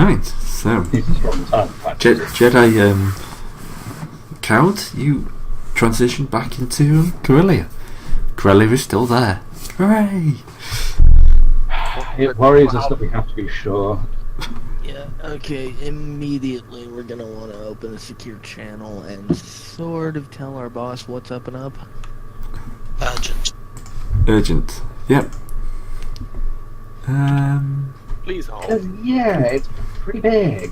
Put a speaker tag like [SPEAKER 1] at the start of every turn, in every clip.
[SPEAKER 1] Right, so
[SPEAKER 2] He's a strong type.
[SPEAKER 1] Jedi Count, you transitioned back into Corellia. Corellia is still there. Hooray!
[SPEAKER 2] It worries us that we have to be sure.
[SPEAKER 3] Yeah, okay, immediately we're gonna want to open a secure channel and sort of tell our boss what's up and up.
[SPEAKER 1] Urgent. Yep.
[SPEAKER 4] Please hold.
[SPEAKER 2] Yeah, it's pretty big.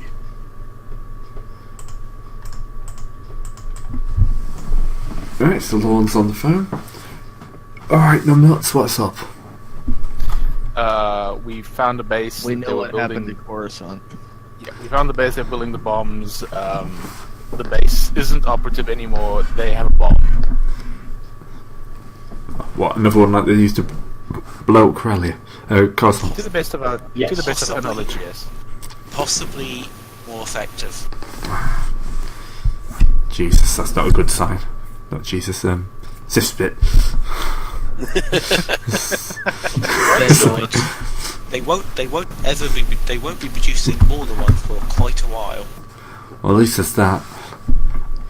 [SPEAKER 1] Right, so Lorne's on the phone. Alright, nuts, what's up?
[SPEAKER 4] We found a base.
[SPEAKER 3] We
[SPEAKER 4] that they
[SPEAKER 3] know
[SPEAKER 4] were
[SPEAKER 3] what
[SPEAKER 4] building.
[SPEAKER 3] happened to Coruscant.
[SPEAKER 4] Yeah, we found the base. They're building the bombs. The base isn't operative anymore. They have a bomb.
[SPEAKER 1] What, another one like they used to blow up Corellia? Cosmos.
[SPEAKER 4] To the best of our,
[SPEAKER 2] Yes.
[SPEAKER 4] to the best of our knowledge, yes.
[SPEAKER 5] Possibly more effective.
[SPEAKER 1] Jesus, that's not a good sign. Not Jesus, Sifspit.
[SPEAKER 5] They won't be producing more than one for quite a while.
[SPEAKER 1] Well, at least there's that.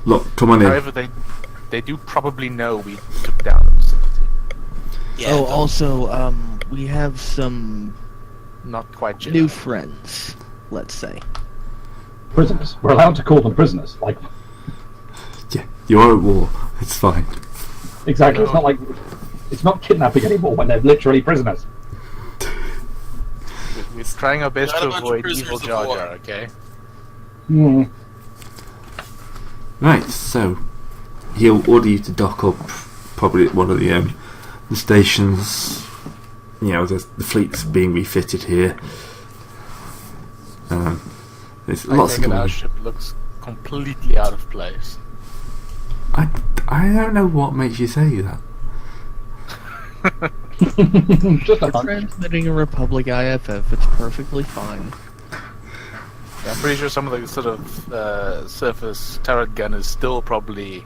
[SPEAKER 1] Look, come on in.
[SPEAKER 4] However, they do probably know we took down the facility.
[SPEAKER 5] Yeah,
[SPEAKER 3] Oh,
[SPEAKER 5] but
[SPEAKER 3] also, we have some
[SPEAKER 4] Not quite Jedi.
[SPEAKER 3] new friends, let's say.
[SPEAKER 2] Prisoners. We're allowed to call them prisoners. Like,
[SPEAKER 1] Yeah, you're at war. It's fine.
[SPEAKER 2] exactly. It's not like it's not kidnapping anymore when they're literally prisoners.
[SPEAKER 4] We're trying our best
[SPEAKER 5] Not
[SPEAKER 4] to
[SPEAKER 5] a bunch of
[SPEAKER 4] avoid
[SPEAKER 5] prisoners
[SPEAKER 4] evil
[SPEAKER 5] of
[SPEAKER 4] Jar
[SPEAKER 5] war.
[SPEAKER 4] Jar, okay?
[SPEAKER 2] Hmm.
[SPEAKER 1] Right, so he'll order you to dock up probably at one of the stations. You know, the fleet's being refitted here. There's
[SPEAKER 4] I
[SPEAKER 1] lots
[SPEAKER 4] take
[SPEAKER 1] of
[SPEAKER 4] it our ship looks completely out of place.
[SPEAKER 1] I don't know what makes you say that.
[SPEAKER 2] Just a
[SPEAKER 3] We're
[SPEAKER 2] hunch.
[SPEAKER 3] transmitting a Republic IFF, it's perfectly fine.
[SPEAKER 4] Yeah, I'm pretty sure some of the sort of surface turret gunners still probably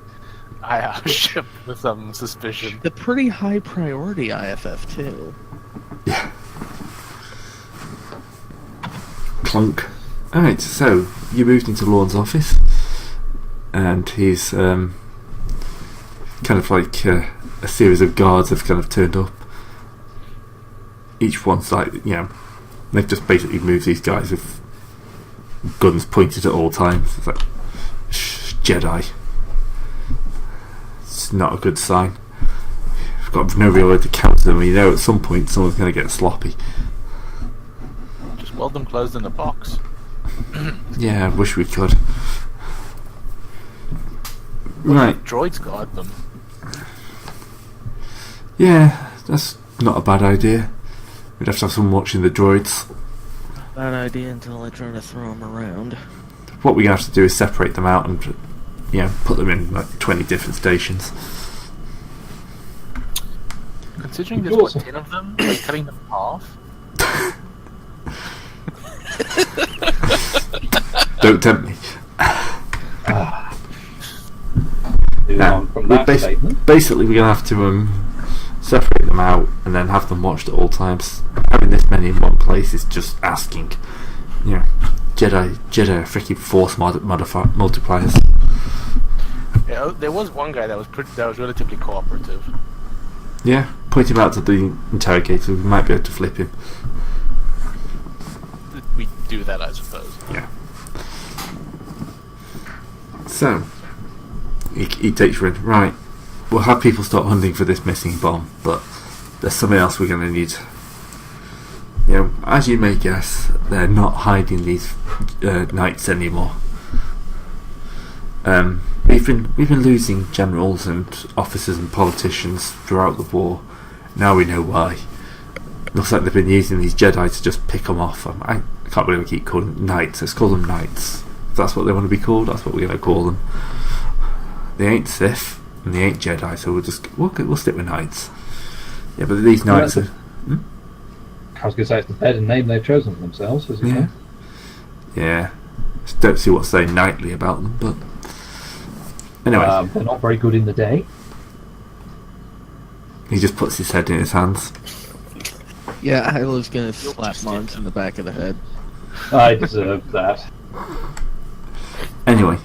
[SPEAKER 4] eye our ship with some suspicion.
[SPEAKER 3] The pretty high priority IFF, too.
[SPEAKER 1] Yeah. Clunk. Alright, so you moved into Lorne's office, and he's kind of like a series of guards have kind of turned up. Each one's like, you know, they've just basically moved these guys with guns pointed at all times. It's like, Jedi. It's not a good sign. We've got no real way to counter them. You know, at some point someone's going to get sloppy.
[SPEAKER 4] Just weld them closed in a box.
[SPEAKER 1] Yeah, I wish we could. Right.
[SPEAKER 4] Droids guard them.
[SPEAKER 1] Yeah, that's not a bad idea. We'd have to have someone watching the droids.
[SPEAKER 3] Bad idea until I try to throw them around.
[SPEAKER 1] What we're going to have to do is separate them out and, you know, put them in like 20 different stations.
[SPEAKER 4] Considering there's what, 10 of them, like cutting them in half.
[SPEAKER 1] Don't tempt me.
[SPEAKER 2] Moving on from that statement.
[SPEAKER 1] Basically, we're going to have to separate them out and then have them watched at all times. Having this many in one place is just asking. You know, Jedi are freaking force multipliers.
[SPEAKER 4] Yeah, there was one guy that was relatively cooperative.
[SPEAKER 1] Yeah, point him out to the interrogator. We might be able to flip him.
[SPEAKER 4] We do that, I suppose.
[SPEAKER 1] Yeah. So, he takes you in. Right, we'll have people start hunting for this missing bomb, but there's something else we're going to need. You know, as you may guess, they're not hiding these knights anymore. We've been losing generals and officers and politicians throughout the war. Now we know why. Looks like they've been using these Jedi to just pick them off. I can't believe I keep calling them knights. Let's call them knights. If that's what they want to be called, that's what we're going to call them. They ain't Sith and they ain't Jedi, so we'll stick with knights. Yeah, but these knights are.
[SPEAKER 2] I was going to say it's the better name they've chosen for themselves, isn't
[SPEAKER 1] Yeah.
[SPEAKER 2] it?
[SPEAKER 1] Yeah. Just don't see what's so knightly about them, but anyway.
[SPEAKER 2] They're not very good in the day.
[SPEAKER 1] He just puts his head in his hands.
[SPEAKER 3] Yeah, I was gonna slap Mons in the back of the head.
[SPEAKER 2] I deserve that.
[SPEAKER 1] Anyway,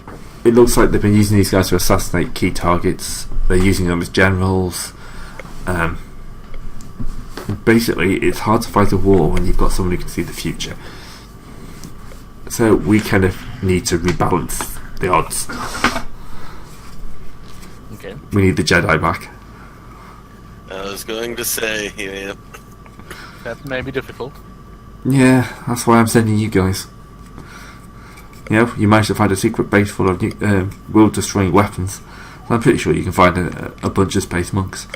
[SPEAKER 1] it looks like they've been using these guys to assassinate key targets. They're using them as generals. Basically, it's hard to fight a war when you've got someone who can see the future. So we kind of need to rebalance the odds.
[SPEAKER 4] Okay.
[SPEAKER 1] We need the Jedi back.
[SPEAKER 5] I was going to say, yeah.
[SPEAKER 4] That may be difficult.
[SPEAKER 1] Yeah, that's why I'm sending you guys. You know, you managed to find a secret base full of world-destroying weapons. I'm pretty sure you can find a bunch of space monks.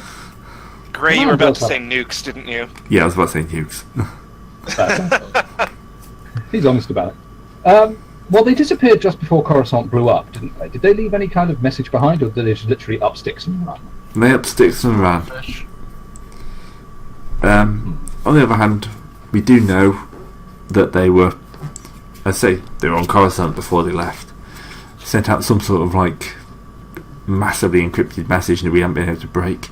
[SPEAKER 6] Gray, you were about to say nukes, didn't you?
[SPEAKER 1] Yeah, I was about to say nukes.
[SPEAKER 2] He's honest about it. Well, they disappeared just before Coruscant blew up, didn't they? Did they leave any kind of message behind, or did they just literally up sticks and run?
[SPEAKER 1] They up sticks and ran. On the other hand, we do know that they were, I'd say, they were on Coruscant before they left. Sent out some sort of like massively encrypted message that we haven't been able to break.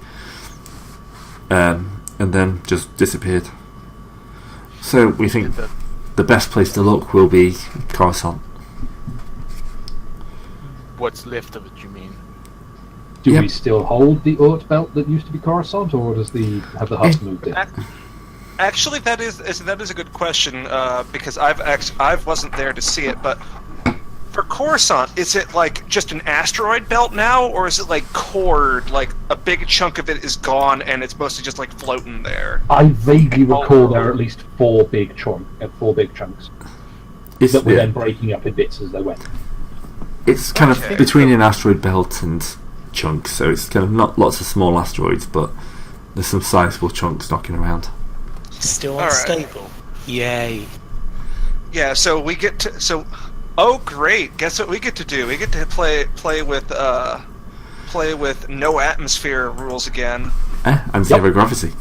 [SPEAKER 1] And then just disappeared. So we think the best place to look will be Coruscant.
[SPEAKER 4] What's left of it, you mean?
[SPEAKER 2] Do
[SPEAKER 1] Yep.
[SPEAKER 2] we still hold the Oort belt that used to be Coruscant, or have the Hutts moved in?
[SPEAKER 6] Actually, that is a good question because I wasn't there to see it, but for Coruscant, is it like just an asteroid belt now, or is it like cored, like a big chunk of it is gone and it's mostly just like floating there?
[SPEAKER 2] I vaguely recall there are at least four big chunks
[SPEAKER 1] It's,
[SPEAKER 2] that were then breaking up in bits as they went.
[SPEAKER 1] it's kind
[SPEAKER 6] Okay.
[SPEAKER 1] of between an asteroid belt and chunks, so it's kind of not lots of small asteroids, but there's some sizable chunks knocking around.
[SPEAKER 5] Still
[SPEAKER 6] All right.
[SPEAKER 5] unstable. Yay.
[SPEAKER 6] Yeah, so we get to oh great! Guess what we get to do? We get to play with no atmosphere rules again.
[SPEAKER 1] And zero gravity.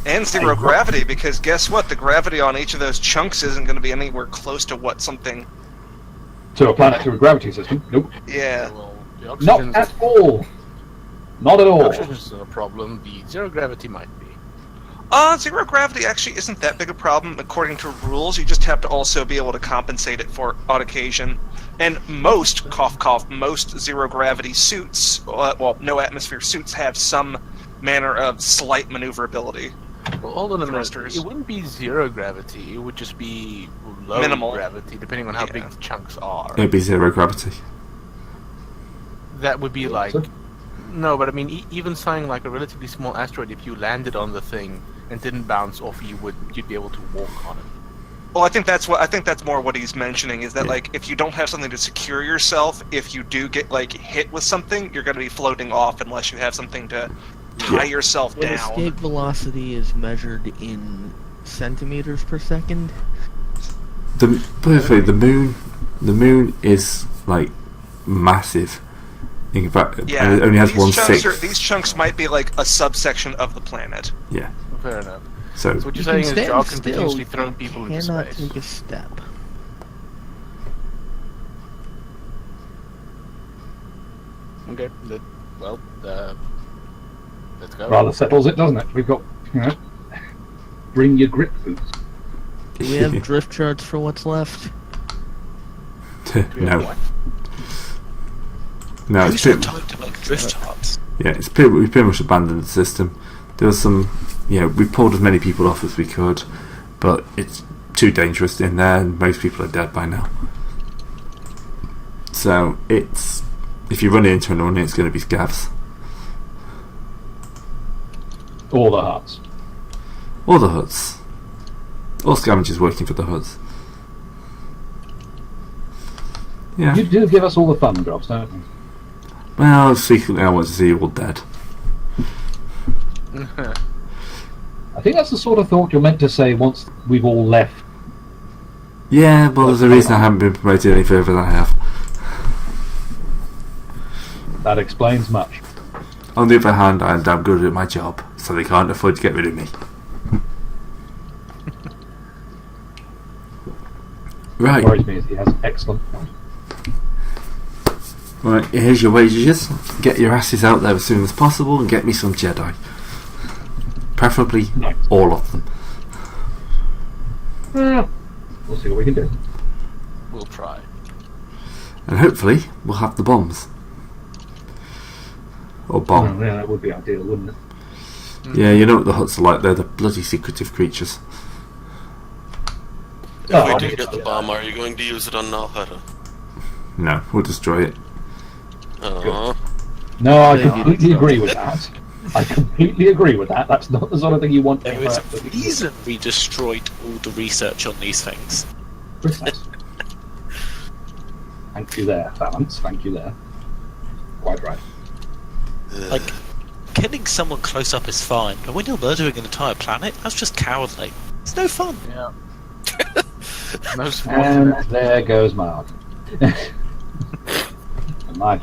[SPEAKER 6] And zero gravity, because guess what? The gravity on each of those chunks isn't going to be anywhere close to what something.
[SPEAKER 2] To a planetary gravity system? Nope.
[SPEAKER 6] Yeah.
[SPEAKER 4] Well, the
[SPEAKER 2] Not
[SPEAKER 4] oxygen's
[SPEAKER 2] at all. Not at all.
[SPEAKER 4] oxygen's a problem. The zero gravity might be.
[SPEAKER 6] Zero gravity actually isn't that big a problem according to rules. You just have to also be able to compensate it for on occasion. And most, cough cough, most zero gravity suits, well, no atmosphere suits have some manner of slight maneuverability.
[SPEAKER 4] Well, hold on a minute.
[SPEAKER 6] Thrusters.
[SPEAKER 4] It wouldn't be zero gravity. It would just be low
[SPEAKER 6] Minimal.
[SPEAKER 4] gravity, depending on how
[SPEAKER 6] Yeah.
[SPEAKER 4] big the chunks are.
[SPEAKER 1] It'd be zero gravity.
[SPEAKER 4] That would be like...
[SPEAKER 2] So-
[SPEAKER 4] No, but I mean, even something like a relatively small asteroid, if you landed on the thing and didn't bounce off, you'd be able to walk on it.
[SPEAKER 6] Well, I think that's more what he's mentioning is that like if you don't have something to secure yourself, if you do get like hit with something, you're going to be floating off unless you have something to tie yourself
[SPEAKER 3] When
[SPEAKER 6] down.
[SPEAKER 3] escape velocity is measured in centimeters per second.
[SPEAKER 1] Basically, the moon is like massive. In fact,
[SPEAKER 6] Yeah,
[SPEAKER 1] and it only has
[SPEAKER 6] these
[SPEAKER 1] 1/6.
[SPEAKER 6] These chunks might be like a subsection of the planet.
[SPEAKER 1] Yeah.
[SPEAKER 4] Fair enough.
[SPEAKER 1] So
[SPEAKER 4] So what you're
[SPEAKER 3] You
[SPEAKER 4] saying
[SPEAKER 3] can
[SPEAKER 4] is
[SPEAKER 3] stand
[SPEAKER 4] Jog can
[SPEAKER 3] still,
[SPEAKER 4] potentially
[SPEAKER 3] you
[SPEAKER 4] throw people into
[SPEAKER 3] cannot
[SPEAKER 4] space.
[SPEAKER 3] take a step.
[SPEAKER 4] Okay. Let's go.
[SPEAKER 2] Rather settles it, doesn't it? We've got, bring your grip boots.
[SPEAKER 3] Do we have drift charts for what's left?
[SPEAKER 1] no. No,
[SPEAKER 5] Who's
[SPEAKER 1] it's
[SPEAKER 5] got
[SPEAKER 1] pretty,
[SPEAKER 5] time to make drift charts?
[SPEAKER 1] yeah, we pretty much abandoned the system. There was some, we pulled as many people off as we could, but it's too dangerous in there, and most people are dead by now. So it's, if you run into anyone, it's going to be scavs.
[SPEAKER 2] All the Hutts.
[SPEAKER 1] Or the Hutts. Or scavengers working for the Hutts. Yeah.
[SPEAKER 2] You do give us all the fun jobs, don't you?
[SPEAKER 1] Well, secretly I want to see you all dead.
[SPEAKER 2] I think that's the sort of thought you're meant to say once we've all left.
[SPEAKER 1] Yeah, but there's a reason I haven't been promoted any further than I have.
[SPEAKER 2] That explains much.
[SPEAKER 1] On the other hand, I'm damn good at my job, so they can't afford to get rid of me. Right.
[SPEAKER 2] What worries me is he has an excellent point.
[SPEAKER 1] Right, here's your wages. Get your asses out there as soon as possible and get me some Jedi. Preferably
[SPEAKER 2] Nice.
[SPEAKER 1] all of them.
[SPEAKER 2] We'll see what we can do.
[SPEAKER 4] We'll try.
[SPEAKER 1] And hopefully we'll have the bombs. Or bomb.
[SPEAKER 2] Yeah, that would be ideal, wouldn't it?
[SPEAKER 1] Yeah, you know what the Huts are like. They're the bloody secretive creatures.
[SPEAKER 2] Oh,
[SPEAKER 7] If
[SPEAKER 2] I
[SPEAKER 7] we do
[SPEAKER 2] think
[SPEAKER 7] get the
[SPEAKER 2] it's-
[SPEAKER 7] bomb, are you going to use it on Nalhutta?
[SPEAKER 1] No, we'll destroy it.
[SPEAKER 7] Aww.
[SPEAKER 2] No, I
[SPEAKER 3] Maybe
[SPEAKER 2] completely
[SPEAKER 3] it's
[SPEAKER 2] agree with that. I completely agree with that. That's not the sort of thing you want.
[SPEAKER 5] There is a reason we destroyed all the research on these things.
[SPEAKER 2] Precisely. Thank you there, Balance. Thank you there. Quite right.
[SPEAKER 5] Like, killing someone close up is fine, but when you're murdering an entire planet, that's just cowardly. It's no fun.
[SPEAKER 4] Yeah. No small
[SPEAKER 2] And
[SPEAKER 4] threat.
[SPEAKER 2] there goes Mark. Never mind.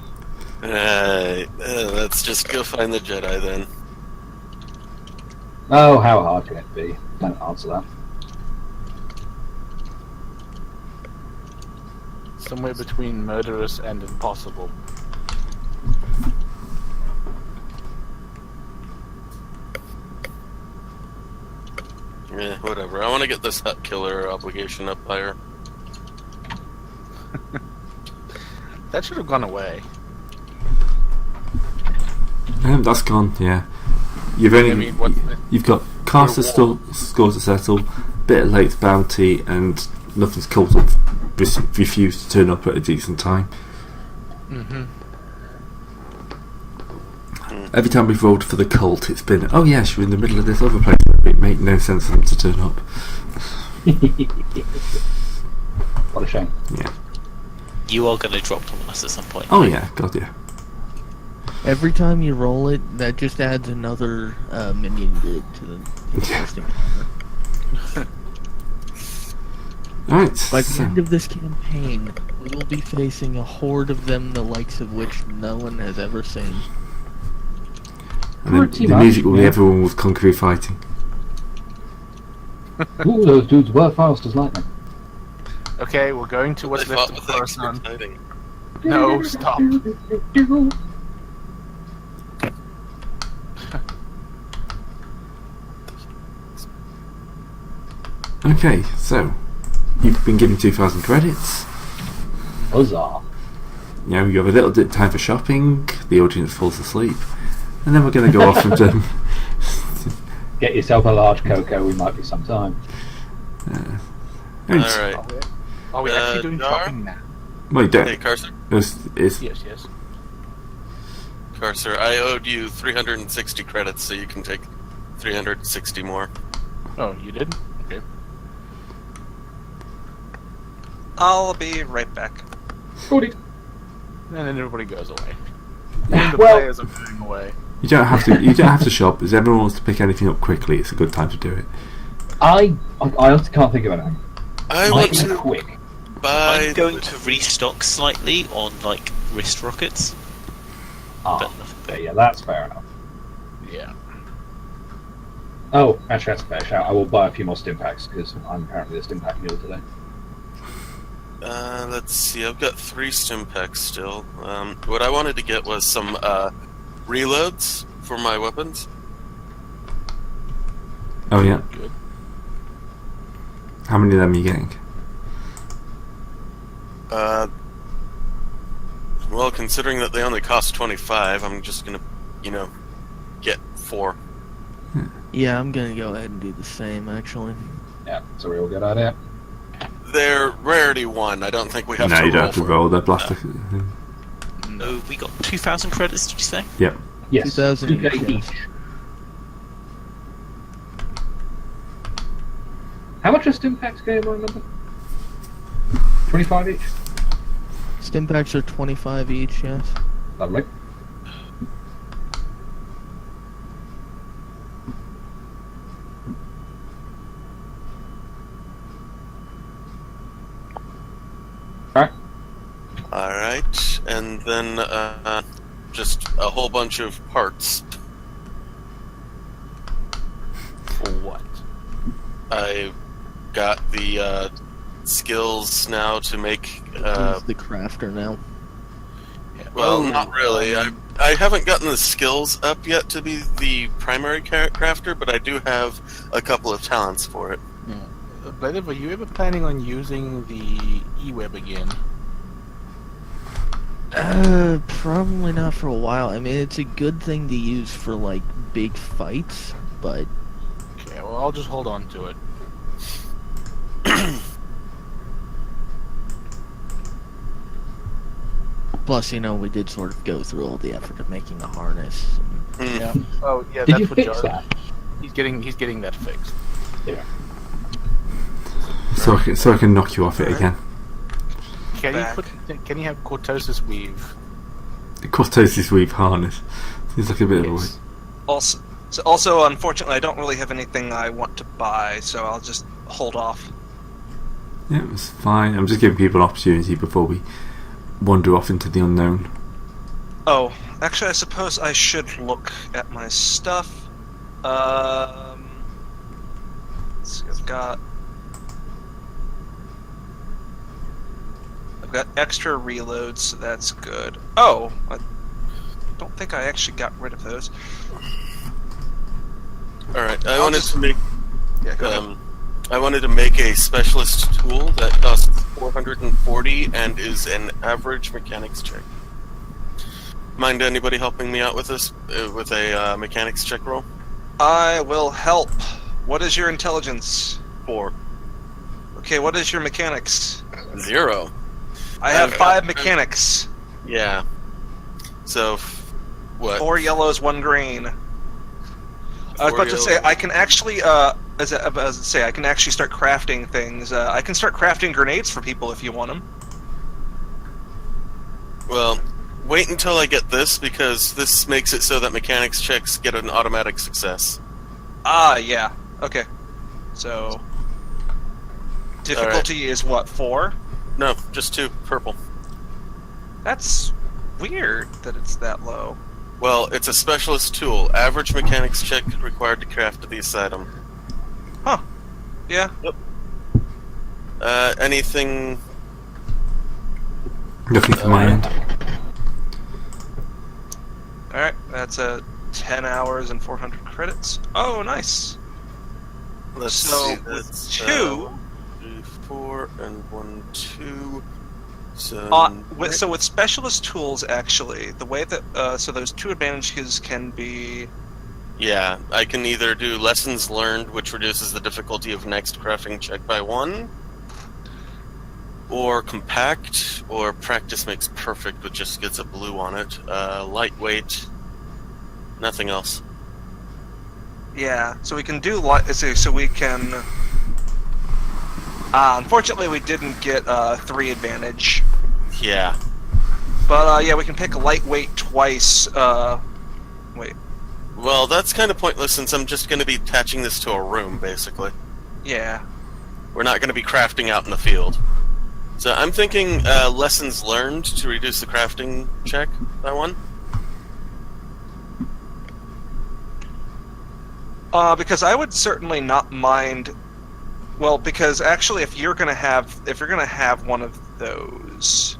[SPEAKER 7] Let's just go find the Jedi then.
[SPEAKER 2] Oh, how hard can it be? Don't answer that.
[SPEAKER 4] Somewhere between murderous and impossible.
[SPEAKER 7] Yeah, whatever. I want to get this Hut Killer obligation up higher.
[SPEAKER 4] That should have gone away.
[SPEAKER 1] That's gone. Yeah, you've only
[SPEAKER 4] I mean, what's the,
[SPEAKER 1] you've got Caster
[SPEAKER 4] Your
[SPEAKER 1] scores to settle, bit of late bounty, and nothing's called up. Refused to turn up at a decent time.
[SPEAKER 4] mm-hmm.
[SPEAKER 1] Every time we've rolled for the cult, it's been, oh yes, you're in the middle of this other place. It made no sense for them to turn up.
[SPEAKER 2] What a shame.
[SPEAKER 1] Yeah.
[SPEAKER 5] You are going to drop them on us at some point.
[SPEAKER 1] Oh yeah, God yeah.
[SPEAKER 3] Every time you roll it, that just adds another minion grid to the existing counter.
[SPEAKER 1] Alright,
[SPEAKER 3] By the
[SPEAKER 1] so,
[SPEAKER 3] end of this campaign, we will be facing a horde of them, the likes of which no one has ever seen.
[SPEAKER 1] and then
[SPEAKER 2] Pretty
[SPEAKER 1] the
[SPEAKER 2] much,
[SPEAKER 1] music will be
[SPEAKER 2] yeah.
[SPEAKER 1] everyone with concrete fighting.
[SPEAKER 2] Ooh, those dudes were fast as lightning.
[SPEAKER 4] Okay, we're going to what's
[SPEAKER 7] They
[SPEAKER 4] left
[SPEAKER 7] fought
[SPEAKER 4] of
[SPEAKER 7] with extra
[SPEAKER 4] Coruscant.
[SPEAKER 7] exciting.
[SPEAKER 4] No, stop.
[SPEAKER 1] Okay, so you've been given 2,000 credits.
[SPEAKER 2] Huzzah.
[SPEAKER 1] You know, you have a little bit of time for shopping. The audience falls asleep, and then we're going to go off and
[SPEAKER 2] Get yourself a large cocoa, we might be some time.
[SPEAKER 7] Alright.
[SPEAKER 4] Are we actually doing
[SPEAKER 7] Jar?
[SPEAKER 4] shopping now?
[SPEAKER 1] Well, you don't.
[SPEAKER 7] Hey, Carcer.
[SPEAKER 1] It's
[SPEAKER 4] Yes, yes.
[SPEAKER 7] Carcer, I owed you 360 credits, so you can take 360 more.
[SPEAKER 4] Oh, you did? Okay.
[SPEAKER 6] I'll be right back.
[SPEAKER 2] Goody.
[SPEAKER 4] And then everybody goes away. And the
[SPEAKER 2] Well-
[SPEAKER 4] players are going away.
[SPEAKER 1] You don't have to. You don't have to shop. If everyone wants to pick anything up quickly, it's a good time to do it.
[SPEAKER 2] I honestly can't think of anything.
[SPEAKER 7] I
[SPEAKER 2] Might
[SPEAKER 7] want
[SPEAKER 2] be
[SPEAKER 7] to
[SPEAKER 2] quick.
[SPEAKER 7] buy.
[SPEAKER 5] I'm going to restock slightly on, like, wrist rockets.
[SPEAKER 2] Ah,
[SPEAKER 5] But nothing big.
[SPEAKER 2] yeah, that's fair enough.
[SPEAKER 4] Yeah.
[SPEAKER 2] Oh, actually, that's a fair shout. I will buy a few more stim packs because I'm apparently a stim pack mule today.
[SPEAKER 7] Let's see. I've got 3 stim packs still. What I wanted to get was some reloads for my weapons.
[SPEAKER 1] Oh yeah.
[SPEAKER 4] Good.
[SPEAKER 1] How many of them are you getting?
[SPEAKER 7] Well, considering that they only cost 25, I'm just gonna, get 4.
[SPEAKER 3] Yeah, I'm gonna go ahead and do the same, actually.
[SPEAKER 2] Yeah, it's a real good idea.
[SPEAKER 7] They're rarity 1. I don't think we have
[SPEAKER 1] No,
[SPEAKER 7] to
[SPEAKER 1] you don't
[SPEAKER 7] roll
[SPEAKER 1] have to
[SPEAKER 7] for
[SPEAKER 1] roll. They're blaster.
[SPEAKER 5] Oh, we got 2,000 credits, did you say?
[SPEAKER 1] Yep.
[SPEAKER 2] Yes,
[SPEAKER 3] 2,000
[SPEAKER 2] 2K
[SPEAKER 3] each,
[SPEAKER 2] each. How much are stim packs game, I remember? 25 each?
[SPEAKER 3] Stim packs are 25 each, yes.
[SPEAKER 2] Lovely. Alright.
[SPEAKER 7] Alright, and then just a whole bunch of parts.
[SPEAKER 4] For what?
[SPEAKER 7] I got the skills now to make.
[SPEAKER 3] He's the crafter now.
[SPEAKER 4] Yeah.
[SPEAKER 7] Well,
[SPEAKER 4] Oh,
[SPEAKER 7] not really. I haven't gotten the skills up yet to be the primary crafter, but I do have a couple of talents for it.
[SPEAKER 4] Bladed, were you ever planning on using the e-web again?
[SPEAKER 3] Probably not for a while. I mean, it's a good thing to use for, like, big fights, but...
[SPEAKER 4] Okay, well, I'll just hold on to it.
[SPEAKER 3] Plus, we did sort of go through all the effort of making a harness.
[SPEAKER 4] Yeah. Oh, yeah,
[SPEAKER 2] Did
[SPEAKER 4] that's
[SPEAKER 2] you
[SPEAKER 4] what
[SPEAKER 2] fix
[SPEAKER 4] Jar-
[SPEAKER 2] that?
[SPEAKER 4] He's getting that fixed.
[SPEAKER 2] Yeah.
[SPEAKER 1] So I can knock you off it again.
[SPEAKER 4] Can you have cortosis weave?
[SPEAKER 1] The cortosis weave harness. Seems like a bit of a waste.
[SPEAKER 6] Also, unfortunately, I don't really have anything I want to buy, so I'll just hold off.
[SPEAKER 1] Yeah, it was fine. I'm just giving people an opportunity before we wander off into the unknown.
[SPEAKER 6] Oh, actually, I suppose I should look at my stuff. Let's see, I've got extra reloads, so that's good. Oh, I don't think I actually got rid of those.
[SPEAKER 7] Alright,
[SPEAKER 6] Yeah, go ahead.
[SPEAKER 7] I wanted to make a specialist tool that costs 440 and is an average mechanics check. Mind anybody helping me out with this? With a mechanics check roll?
[SPEAKER 6] I will help. What is your intelligence?
[SPEAKER 7] 4.
[SPEAKER 6] Okay, what is your mechanics?
[SPEAKER 7] 0.
[SPEAKER 6] I have 5 mechanics.
[SPEAKER 7] Yeah. So, what?
[SPEAKER 6] 4 yellows, 1 green. I was about to say, I can actually, I can actually start crafting things. I can start crafting grenades for people if you want them.
[SPEAKER 7] Well, wait until I get this, because this makes it so that mechanics checks get an automatic success.
[SPEAKER 6] Ah, yeah. Okay. So, difficulty is what, 4?
[SPEAKER 7] No, just 2. Purple.
[SPEAKER 6] That's weird that it's that low.
[SPEAKER 7] Well, it's a specialist tool. Average mechanics check required to craft this item.
[SPEAKER 6] Huh. Yeah.
[SPEAKER 7] Yep. Anything...
[SPEAKER 1] Nothing from my end.
[SPEAKER 6] Alright, that's 10 hours and 400 credits. Oh, nice.
[SPEAKER 7] Let's
[SPEAKER 6] So,
[SPEAKER 7] see,
[SPEAKER 6] with
[SPEAKER 7] that's
[SPEAKER 6] 2...
[SPEAKER 7] 1, 2, 4, and 1, 2... So,
[SPEAKER 6] with specialist tools, actually, the way that so those 2 advantages can be.
[SPEAKER 7] yeah, I can either do lessons learned, which reduces the difficulty of next crafting check by 1, or compact, or practice makes perfect, which just gets a blue on it. Lightweight, nothing else.
[SPEAKER 6] Yeah, so we can do so we can. Unfortunately, we didn't get 3 advantage.
[SPEAKER 7] Yeah.
[SPEAKER 6] But yeah, we can pick lightweight twice. Wait.
[SPEAKER 7] Well, that's kind of pointless since I'm just going to be attaching this to a room, basically.
[SPEAKER 6] Yeah.
[SPEAKER 7] We're not going to be crafting out in the field. So I'm thinking lessons learned to reduce the crafting check by 1.
[SPEAKER 6] Because I would certainly not mind. Well, because actually, if you're gonna have one of those,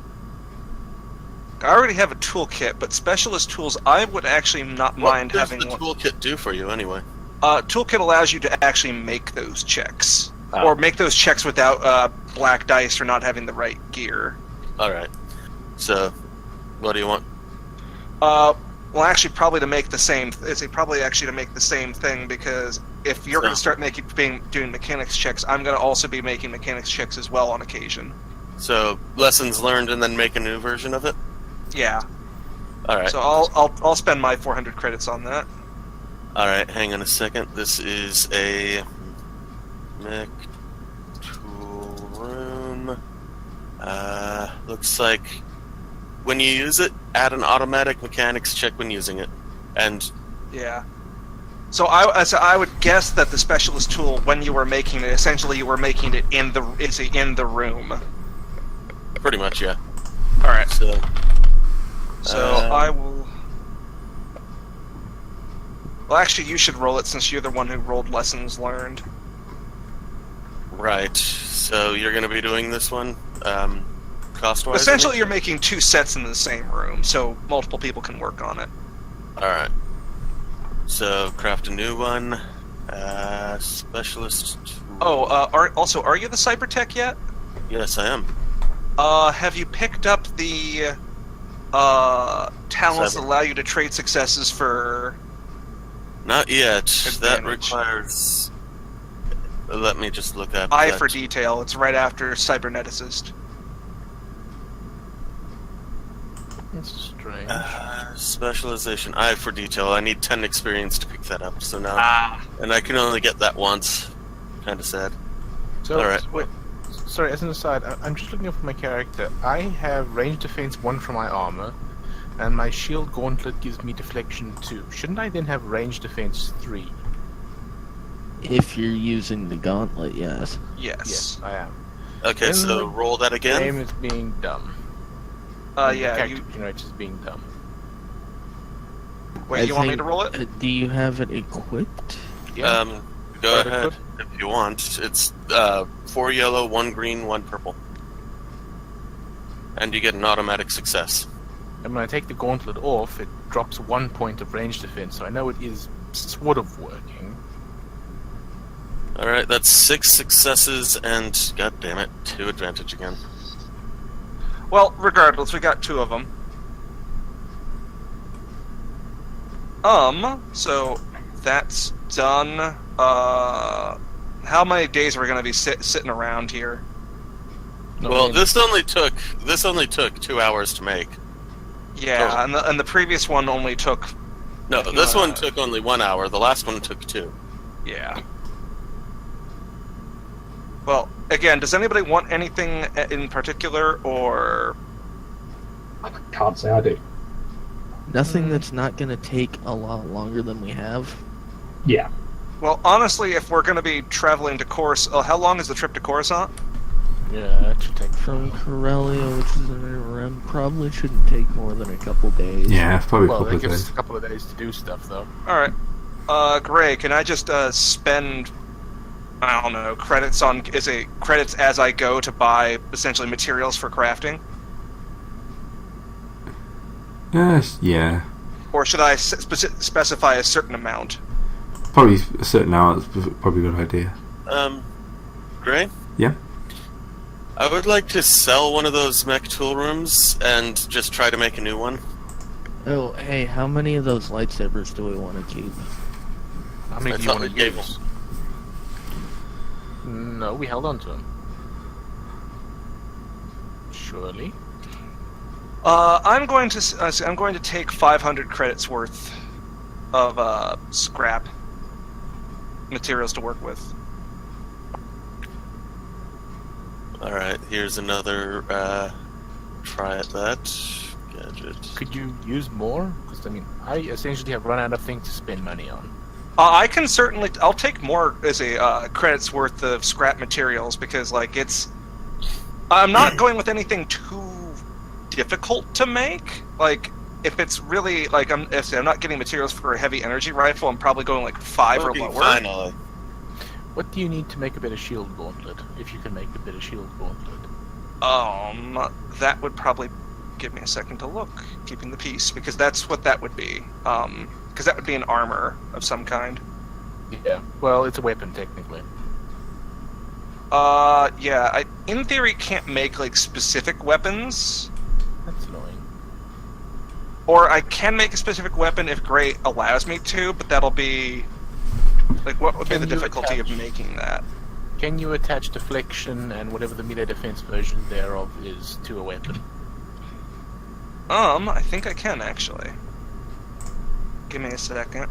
[SPEAKER 6] I already have a toolkit, but specialist tools, I would actually not mind having one.
[SPEAKER 7] What does the toolkit do for you, anyway?
[SPEAKER 6] Toolkit allows you to actually make those checks, or make those checks without black dice or not having the right gear.
[SPEAKER 7] All right. So, what do you want?
[SPEAKER 6] Well, actually, probably to make the same. Probably actually to make the same thing, because if you're going to start doing mechanics checks, I'm going to also be making mechanics checks as well on occasion.
[SPEAKER 7] So lessons learned, and then make a new version of it.
[SPEAKER 6] Yeah.
[SPEAKER 7] All right.
[SPEAKER 6] So I'll spend my 400 credits on that.
[SPEAKER 7] All right. Hang on a second. This is a mech tool room. Looks like. When you use it, add an automatic mechanics check when using it, and
[SPEAKER 6] yeah. So I would guess that the specialist tool, when you were making it, essentially you were making it in the room.
[SPEAKER 7] Pretty much, yeah.
[SPEAKER 6] All right.
[SPEAKER 7] So
[SPEAKER 6] I will. Well, actually, you should roll it since you're the one who rolled lessons learned.
[SPEAKER 7] Right. So you're going to be doing this one. Cost-wise,
[SPEAKER 6] essentially, you're making 2 sets in the same room, so multiple people can work on it.
[SPEAKER 7] Alright. So, craft a new one. Specialist.
[SPEAKER 6] Oh, are you the cyber tech yet?
[SPEAKER 7] Yes, I am.
[SPEAKER 6] Have you picked up the talents that
[SPEAKER 7] Cyber.
[SPEAKER 6] allow you to trade successes for?
[SPEAKER 7] Not yet. That
[SPEAKER 6] Advantage.
[SPEAKER 7] requires. Let me just look at
[SPEAKER 6] Eye
[SPEAKER 7] that.
[SPEAKER 6] for detail. It's right after cyberneticist.
[SPEAKER 4] It's strange.
[SPEAKER 7] Specialization. Eye for detail. I need 10 experience to pick that up. So now, and I can only get that once. Kind of sad.
[SPEAKER 4] So,
[SPEAKER 7] Alright.
[SPEAKER 4] wait, sorry, as an aside, I'm just looking up for my character. I have range defense 1 for my armor, and my shield gauntlet gives me deflection 2. Shouldn't I then have range defense 3?
[SPEAKER 3] If you're using the gauntlet, yes.
[SPEAKER 6] Yes.
[SPEAKER 4] Yes, I am.
[SPEAKER 7] Okay,
[SPEAKER 4] Then
[SPEAKER 7] so
[SPEAKER 4] the
[SPEAKER 7] roll that again.
[SPEAKER 4] Game is being dumb.
[SPEAKER 6] Yeah.
[SPEAKER 4] The
[SPEAKER 6] You,
[SPEAKER 4] character generator is being dumb.
[SPEAKER 6] wait. You want me to roll it?
[SPEAKER 3] Do you have it equipped?
[SPEAKER 4] Yeah.
[SPEAKER 7] Go
[SPEAKER 4] Right,
[SPEAKER 7] ahead
[SPEAKER 4] equip.
[SPEAKER 7] if you want. It's 4 yellow, 1 green, 1 purple, and you get an automatic success.
[SPEAKER 4] And when I take the gauntlet off, it drops 1 point of range defense, so I know it is sort of working.
[SPEAKER 7] All right, that's 6 successes and god damn it, 2 advantage again.
[SPEAKER 6] Well, regardless, we got 2 of them. So that's done. How many days are we gonna be sitting around here?
[SPEAKER 7] Well,
[SPEAKER 4] Man,
[SPEAKER 7] this only took 2 hours to make.
[SPEAKER 6] Yeah,
[SPEAKER 7] Total.
[SPEAKER 6] and the previous one only took.
[SPEAKER 7] No, this one took only 1 hour. The last one took 2.
[SPEAKER 6] Yeah. Well, again, does anybody want anything in particular, or
[SPEAKER 2] I can't say I do.
[SPEAKER 3] Nothing that's not going to take a lot longer than we have.
[SPEAKER 2] Yeah.
[SPEAKER 6] well, honestly, if we're going to be traveling to Coruscant, how long is the trip to Coruscant?
[SPEAKER 4] Yeah, that should take
[SPEAKER 3] From Corellia, which is in around, probably shouldn't take more than a couple days.
[SPEAKER 1] Yeah, probably a
[SPEAKER 4] Well,
[SPEAKER 1] couple
[SPEAKER 4] that
[SPEAKER 1] of
[SPEAKER 4] gives us
[SPEAKER 1] days.
[SPEAKER 4] a couple of days to do stuff, though.
[SPEAKER 6] All right, Gray, can I just spend, I don't know, credits as I go to buy essentially materials for crafting,
[SPEAKER 1] Yeah.
[SPEAKER 6] or should I specify a certain amount?
[SPEAKER 1] Probably a certain hour is probably a good idea.
[SPEAKER 7] Gray?
[SPEAKER 1] Yeah?
[SPEAKER 7] I would like to sell one of those mech tool rooms and just try to make a new one.
[SPEAKER 3] Oh, hey, how many of those lightsabers do we want to keep?
[SPEAKER 4] How many
[SPEAKER 7] I
[SPEAKER 4] do you
[SPEAKER 7] thought
[SPEAKER 4] want
[SPEAKER 7] we
[SPEAKER 4] to
[SPEAKER 7] gave
[SPEAKER 4] use? No, we held on to them. Surely.
[SPEAKER 6] I'm going to take 500 credits worth of scrap materials to work with.
[SPEAKER 7] Alright, here's another try at that. Gadget.
[SPEAKER 4] Could you use more? Because, I mean, I essentially have run out of things to spend money on.
[SPEAKER 6] I can certainly. I'll take more as a credits worth of scrap materials because, like, it's. I'm not going with anything too difficult to make. Like, if it's really like if I'm not getting materials for a heavy energy rifle, I'm probably going like 5 or
[SPEAKER 7] Okay,
[SPEAKER 6] lower.
[SPEAKER 7] finally.
[SPEAKER 4] What do you need to make a better shield gauntlet? If you can make a better shield gauntlet.
[SPEAKER 6] That would probably give me a second to look, keeping the peace, because that's what that would be. Because that would be an armor of some kind.
[SPEAKER 4] Yeah. Well, it's a weapon technically.
[SPEAKER 6] Yeah. I, in theory, can't make like specific weapons,
[SPEAKER 4] That's annoying.
[SPEAKER 6] or I can make a specific weapon if Gray allows me to, but that'll be like what would be
[SPEAKER 4] Can
[SPEAKER 6] the
[SPEAKER 4] you
[SPEAKER 6] difficulty of
[SPEAKER 4] attach-
[SPEAKER 6] making that?
[SPEAKER 4] Can you attach deflection and whatever the melee defense version thereof is to a weapon?
[SPEAKER 6] I think I can actually. Give me a second.